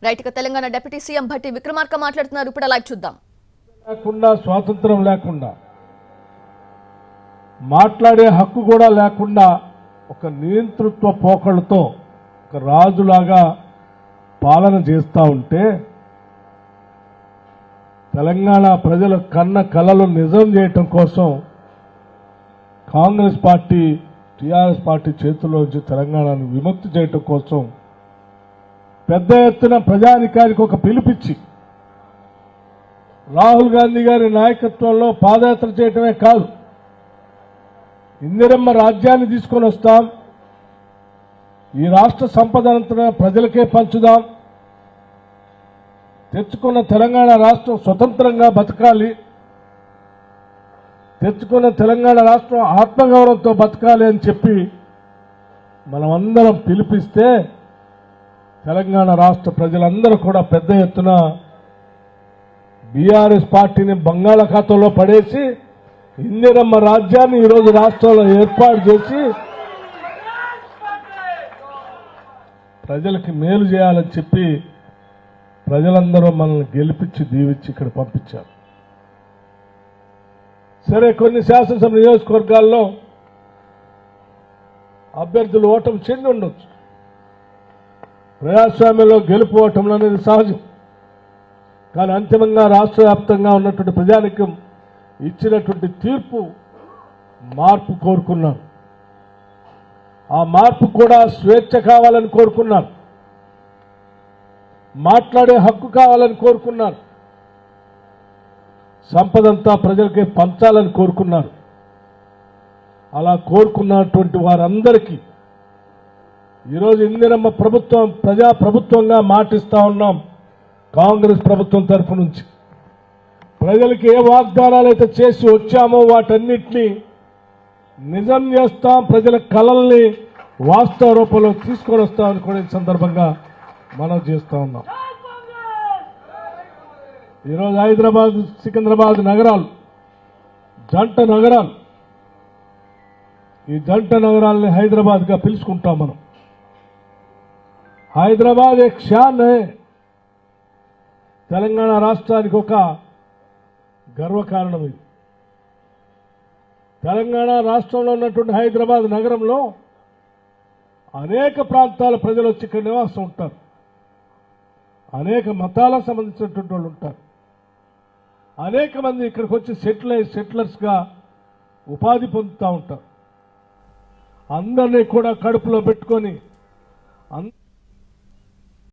Right గా Telangana deputy CM Bhatti Vikramarka మాట్లాడుతున్నారు. ఇప్పుడు లైవ్ చూద్దాం. లేకుండా స్వాతంత్రం లేకుండా మాట్లాడే హక్కు కూడా లేకుండా ఒక నియంతృత్వ పోకళ్ళతో ఒక రాజులాగా పాలన చేస్తూ ఉంటే తెలంగాణ ప్రజల కన్న కలలు నిజం చేయటం కోసం కాంగ్రెస్ పార్టీ టీఆర్ఎస్ పార్టీ చేతుల్లోంచి తెలంగాణను విముక్తి చేయటం కోసం పెద్ద ఎత్తున ప్రజానికానికి ఒక పిలుపిచ్చి రాహుల్ గాంధీ గారి నాయకత్వంలో పాదయాత్ర చేయటమే కాదు, ఇందిరమ్మ రాజ్యాన్ని తీసుకొని వస్తాం, ఈ రాష్ట్ర సంపదనంతా ప్రజలకే పంచుదాం, తెచ్చుకున్న తెలంగాణ రాష్ట్రం స్వతంత్రంగా బతకాలి, తెచ్చుకున్న తెలంగాణ రాష్ట్రం ఆత్మగౌరవంతో బతకాలి అని చెప్పి మనమందరం పిలిపిస్తే తెలంగాణ రాష్ట్ర ప్రజలందరూ కూడా పెద్ద ఎత్తున బీఆర్ఎస్ పార్టీని బంగాళాఖాతంలో పడేసి ఇందిరమ్మ రాజ్యాన్ని ఈరోజు రాష్ట్రంలో ఏర్పాటు చేసి ప్రజలకి మేలు చేయాలని చెప్పి ప్రజలందరూ మనల్ని గెలిపించి దీవించి ఇక్కడ పంపించారు. సరే, కొన్ని శాసనసభ నియోజకవర్గాల్లో అభ్యర్థులు ఓటమి చెంది ఉండొచ్చు. ప్రజాస్వామ్యంలో గెలుపు ఓటములు అనేది సహజం. కానీ అంతిమంగా రాష్ట్ర వ్యాప్తంగా ఉన్నటువంటి ప్రజానికం ఇచ్చినటువంటి తీర్పు మార్పు కోరుకున్నారు. ఆ మార్పు కూడా స్వేచ్ఛ కావాలని కోరుకున్నారు, మాట్లాడే హక్కు కావాలని కోరుకున్నారు, సంపదంతా ప్రజలకే పంచాలని కోరుకున్నారు. అలా కోరుకున్నటువంటి వారందరికీ ఈరోజు ఇందిరమ్మ ప్రభుత్వం ప్రజా ప్రభుత్వంగా మాటిస్తా ఉన్నాం. కాంగ్రెస్ ప్రభుత్వం తరఫు నుంచి ప్రజలకి ఏ వాగ్దానాలు అయితే చేసి వచ్చామో వాటన్నిటినీ నిజం చేస్తాం, ప్రజల కలల్ని వాస్తవ రూపంలో తీసుకొని వస్తామని కూడా ఈ సందర్భంగా మనం చేస్తా ఉన్నాం. ఈరోజు హైదరాబాద్ సికింద్రాబాద్ నగరాలు జంట నగరాలు, ఈ జంట నగరాలని హైదరాబాద్గా పిలుచుకుంటాం మనం. హైదరాబాద్ एक शान है, తెలంగాణ రాష్ట్రానికి ఒక గర్వకారణం ఇది. తెలంగాణ రాష్ట్రంలో ఉన్నటువంటి హైదరాబాద్ నగరంలో అనేక ప్రాంతాల ప్రజలు వచ్చి ఇక్కడ నివాసం ఉంటారు, అనేక మతాలకు సంబంధించినటువంటి వాళ్ళు ఉంటారు, అనేక మంది ఇక్కడికి వచ్చి సెటిలర్స్గా ఉపాధి పొందుతూ ఉంటారు. అందరినీ కూడా కడుపులో పెట్టుకొని